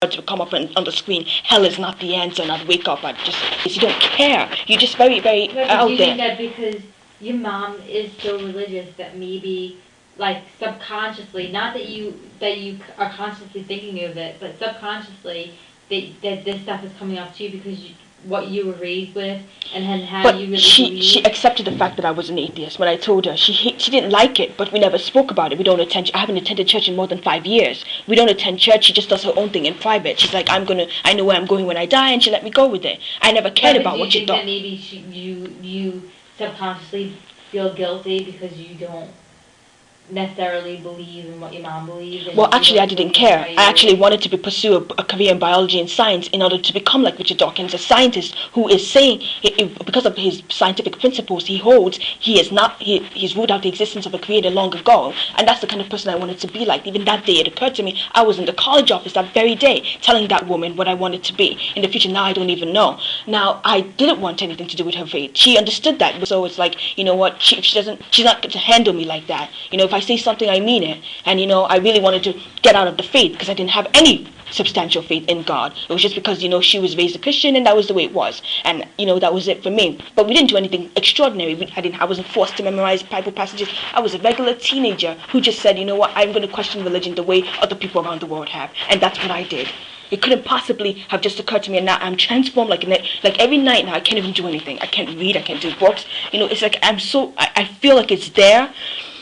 to come up on the screen, hell is not the answer, and I'd wake up, you don't care. You're just very, very out do you there. think that because your mom is so religious that maybe, like, subconsciously, not that you are consciously thinking of it, but subconsciously that this stuff is coming up to you because what you were raised with and how but you really she accepted the fact that I was an atheist. When I told her, she didn't like it, but we never spoke about it. We don't attend. I haven't attended church in more than 5 years. We don't attend church. She just does her own thing in private. She's like, I know where I'm going when I die, and she let me go with it. I never cared about what she thought. That maybe you subconsciously feel guilty because you don't necessarily believe in what your mom believes? Well, actually, I didn't care. I actually wanted to pursue a career in biology and science in order to become like Richard Dawkins, a scientist who is saying, because of his scientific principles he holds, he's ruled out the existence of a creator long ago, and that's the kind of person I wanted to be like. Even that day, it occurred to me, I was in the college office that very day, telling that woman what I wanted to be. In the future, now I don't even know. Now, I didn't want anything to do with her faith. She understood that, so it's like, you know what, she's not going to handle me like that. If I say something, I mean it. And I really wanted to get out of the faith because I didn't have any substantial faith in God. It was just because she was raised a Christian and that was the way it was, and that was it for me. But we didn't do anything extraordinary. I wasn't forced to memorize Bible passages. I was a regular teenager who just said, I'm going to question religion the way other people around the world have, and that's what I did. It couldn't possibly have just occurred to me, and now I'm transformed like every night now. I can't even do anything. I can't read. I can't do books. It's like I feel like it's there,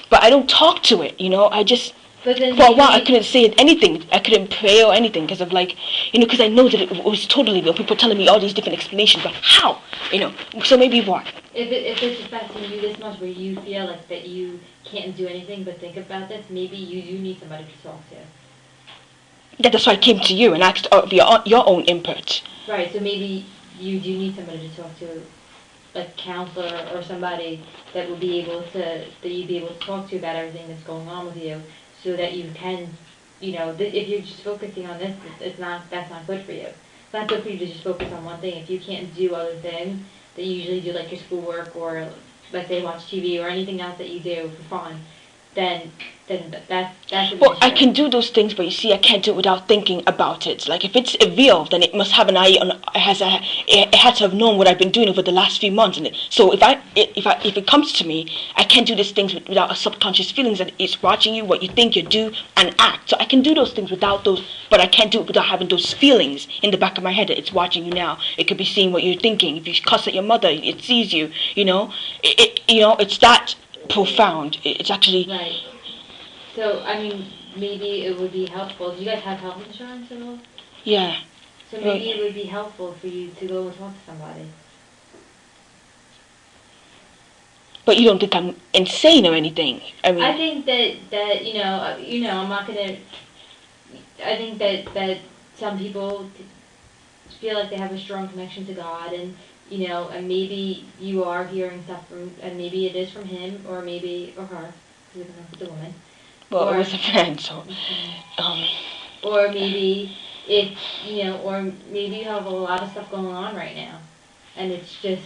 but I don't talk to it, I just, for a while I couldn't say anything. I couldn't pray or anything because of because I know that it was totally real. People telling me all these different explanations, but how, so maybe what? If it's affecting you this much where you feel like that you can't do anything but think about this, maybe you do need somebody to talk to. Yeah, that's why I came to you and asked your own input. Right, so maybe you do need somebody to talk to, a counselor or somebody that would be able to, that you'd be able to talk to about everything that's going on with you, so that you can, if you're just focusing on this, that's not good for you. It's not good for you to just focus on one thing. If you can't do other things that you usually do, like your schoolwork or, let's say, watch TV or anything else that you do for fun, then that's well, I can do those things, but you see, I can't do it without thinking about it. Like, if it's real, then it must have an eye on. It has to have known what I've been doing over the last few months. And so if it comes to me, I can't do these things without a subconscious feelings that it's watching you, what you think, you do, and act. So I can do those things without those, but I can't do it without having those feelings in the back of my head that it's watching you now. It could be seeing what you're thinking. If you cuss at your mother, it sees you. It's that profound. It's actually. Right. So, I mean, maybe it would be helpful. Do you guys have health insurance at all? Yeah. So maybe it would be helpful for you to go and talk to somebody. But you don't think I'm insane or anything? I think that I'm not gonna. I think that some people feel like they have a strong connection to God, and maybe you are hearing stuff from, and maybe it is from him or her, because we don't know if it's a woman. Well, it was a friend, so. Or maybe it's, or maybe you have a lot of stuff going on right now, and it's just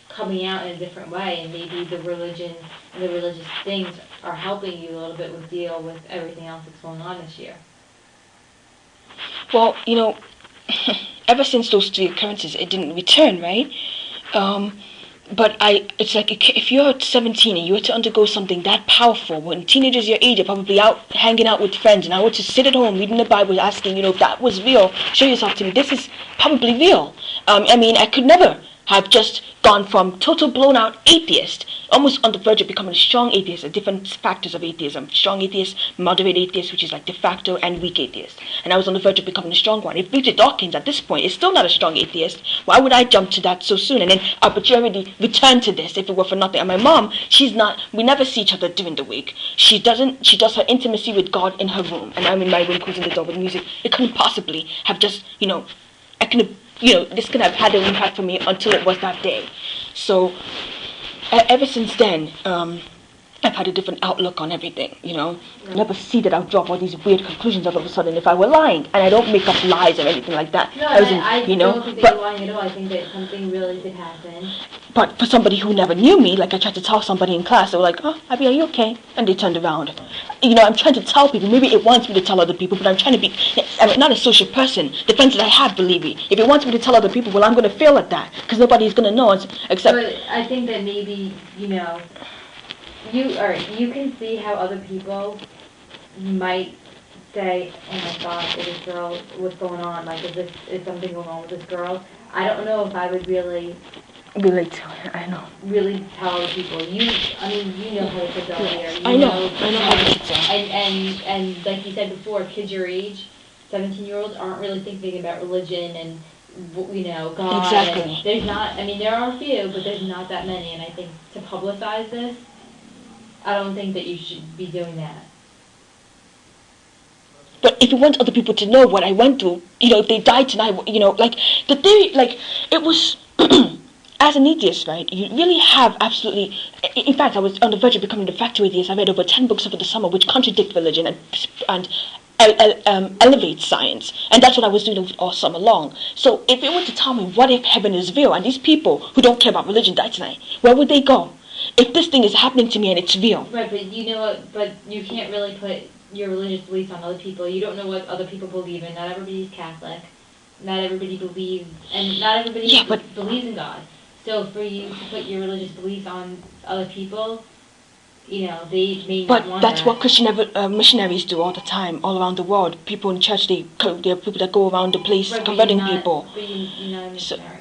coming out in a different way, and maybe the religion and the religious things are helping you a little bit with deal with everything else that's going on this year. Well, ever since those 3 occurrences, it didn't return, right? But it's like if you're 17 and you were to undergo something that powerful, when teenagers your age are probably out hanging out with friends, and I were to sit at home reading the Bible, asking, if that was real, show yourself to me. This is probably real. I could never have just gone from total blown out atheist, almost on the verge of becoming a strong atheist, the different factors of atheism, strong atheist, moderate atheist, which is like de facto, and weak atheist. And I was on the verge of becoming a strong one. If Richard Dawkins at this point is still not a strong atheist, why would I jump to that so soon and then arbitrarily return to this if it were for nothing? And my mom, we never see each other during the week. She does her intimacy with God in her room, and I'm in my room closing the door with music. It couldn't possibly have just, this could have had an impact for me until it was that day. So, ever since then, I've had a different outlook on everything, Right. Never see that I'll drop all these weird conclusions all of a sudden if I were lying. And I don't make up lies or anything like that. No, I and wasn't, I don't think that but you're lying at all. I think that something really did happen. But for somebody who never knew me, like I tried to tell somebody in class, they were like, "Oh, Abby, are you okay?" And they turned around. I'm trying to tell people. Maybe it wants me to tell other people, but I'm trying to be. I'm not a social person. The friends that I have, believe me, if it wants me to tell other people, well, I'm going to fail at that because nobody's going to know except. But I think that maybe you can see how other people might say, "Oh my God, is this girl? What's going on? Like, is something going on with this girl?" I don't know if I would really Relate to it. I know. really tell people. You know how the kids are here. I know how the kids are. And like you said before, kids your age, 17-year-olds aren't really thinking about religion and God. Exactly. And there's not. I mean, there are a few, but there's not that many. And I think to publicize this, I don't think that you should be doing that. But if you want other people to know what I went through, if they died tonight, like the theory, like it was. As an atheist, right, you really have absolutely... In fact, I was on the verge of becoming a de facto atheist. I read over 10 books over the summer which contradict religion and elevate science. And that's what I was doing all summer long. So if it were to tell me, what if heaven is real, and these people who don't care about religion die tonight, where would they go? If this thing is happening to me and it's real. Right, but you know what? But you can't really put your religious beliefs on other people. You don't know what other people believe in. Not everybody's Catholic. Not everybody believes... And not everybody believes in God. So for you to put your religious beliefs on other people, they may not want that. But that's what Christian missionaries do all the time, all around the world. People in church, there are people that go around the place converting people. But you're not a missionary.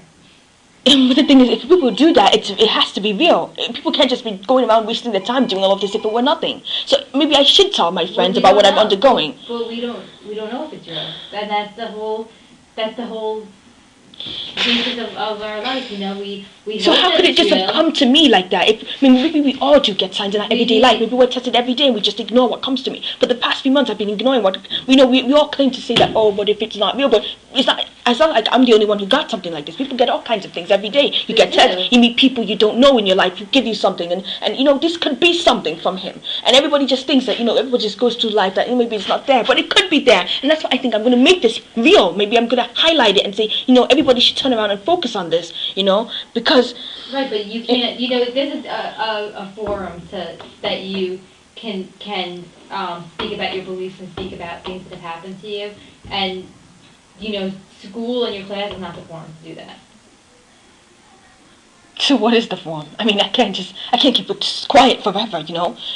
But the thing is, if people do that, it has to be real. People can't just be going around wasting their time doing all of this if it were nothing. So maybe I should tell my friends about what I'm undergoing. But we don't know if it's real. And that's the whole basis of our life, we So how could it just have come to me like that? Maybe we all do get signs in our everyday life. Maybe we're tested every day and we just ignore what comes to me. But the past few months I've been ignoring what we all claim to say that, oh, but if it's not real, but it's not like I'm the only one who got something like this. People get all kinds of things every day. You get tests, you meet people you don't know in your life who give you something and this could be something from him. And everybody just thinks that, everybody just goes through life that maybe it's not there, but it could be there. And that's why I think I'm gonna make this real. Maybe I'm gonna highlight it and say, everybody should turn around and focus on this, because... Right, but you can't, this is a forum that you can speak about your beliefs and speak about things that have happened to you, and, school and your class is not the forum to do that. So what is the form? I mean, I can't keep it quiet forever,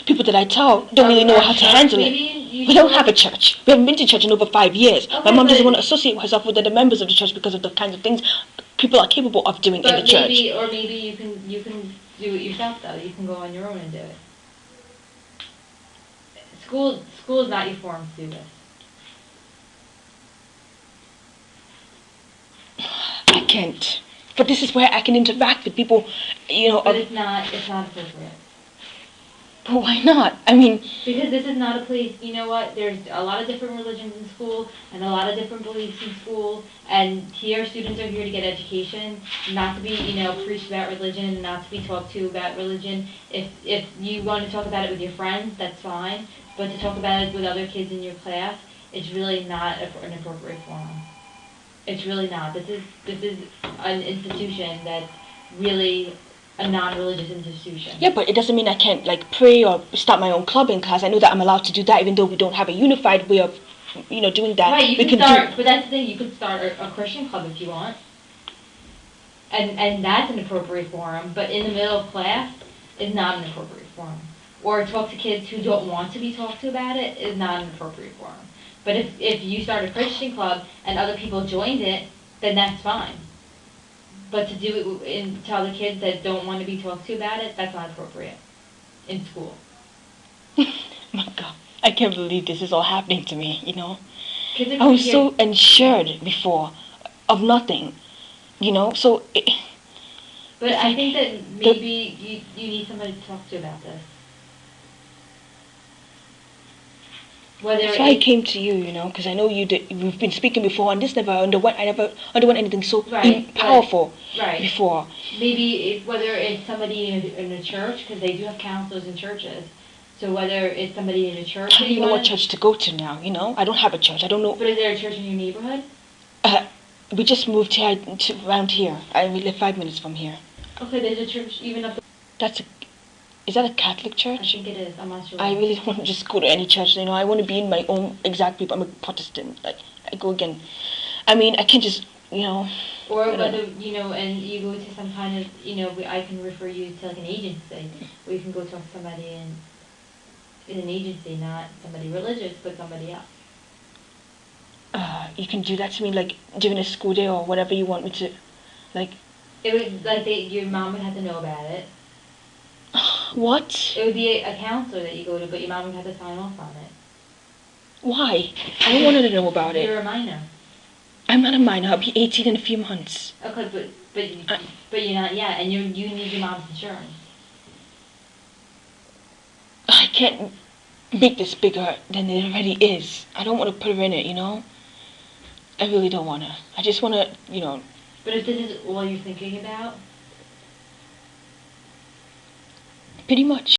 People that I tell don't really know how to handle it. We don't have a church. We haven't been to church in over 5 years. Okay, my mom doesn't want to associate herself with the members of the church because of the kinds of things people are capable of doing in the church. Maybe you can do it yourself, though. You can go on your own and do it. School is not your forum to do this. I can't. But this is where I can interact with people, But it's not appropriate. But why not? I mean... Because this is not a place, you know what, there's a lot of different religions in school, and a lot of different beliefs in school, and here students are here to get education, not to be, preached about religion, not to be talked to about religion. If you want to talk about it with your friends, that's fine, but to talk about it with other kids in your class, it's really not an appropriate forum. It's really not. This is an institution that's really a non-religious institution. Yeah, but it doesn't mean I can't pray or start my own club in class. I know that I'm allowed to do that, even though we don't have a unified way of, doing that. Right, you can start, but that's the thing. You could start a Christian club if you want, and that's an appropriate forum. But in the middle of class is not an appropriate forum. Or talk to kids who don't want to be talked to about it is not an appropriate forum. But if you start a Christian club and other people joined it, then that's fine. But to do it to other kids that don't want to be talked to about it, that's not appropriate in school. My God, I can't believe this is all happening to me, I was so insured before of nothing, so... But I think that maybe you need somebody to talk to about this. That's why I came to you, because I know we've been speaking before, and I never underwent anything so powerful before. Maybe whether it's somebody in a church, because they do have counselors in churches, So whether it's somebody in a church I that don't you even know what want, church to go to now, you know? I don't have a church. I don't know. but is there a church in your neighborhood? We just moved here around here. We live 5 minutes from here. Okay, there's a church even up. Is that a Catholic I church? think it is. I'm not sure. I really don't want to just go to any church, you know. I want to be in my own exact people. I'm a Protestant. I go again. I mean, I can't just, you know. Or I don't whether, know. you know, and you go to some kind of, you know, I can refer you to like an agency where you can go talk to somebody in an agency, not somebody religious, but somebody else. You can do that to me, like, during a school day or whatever you want me to, like. It would, like, your mom would have to know about it. What? It would be a counselor that you go to, but your mom would have to sign off on it. Why? I don't want her to know about it. You're a minor. I'm not a minor. I'll be 18 in a few months. Okay, but you're not yet, and you need your mom's insurance. I can't make this bigger than it already is. I don't want to put her in it, you know? I really don't want to. I just want to, you know. But if this is all you're thinking about, Pretty much.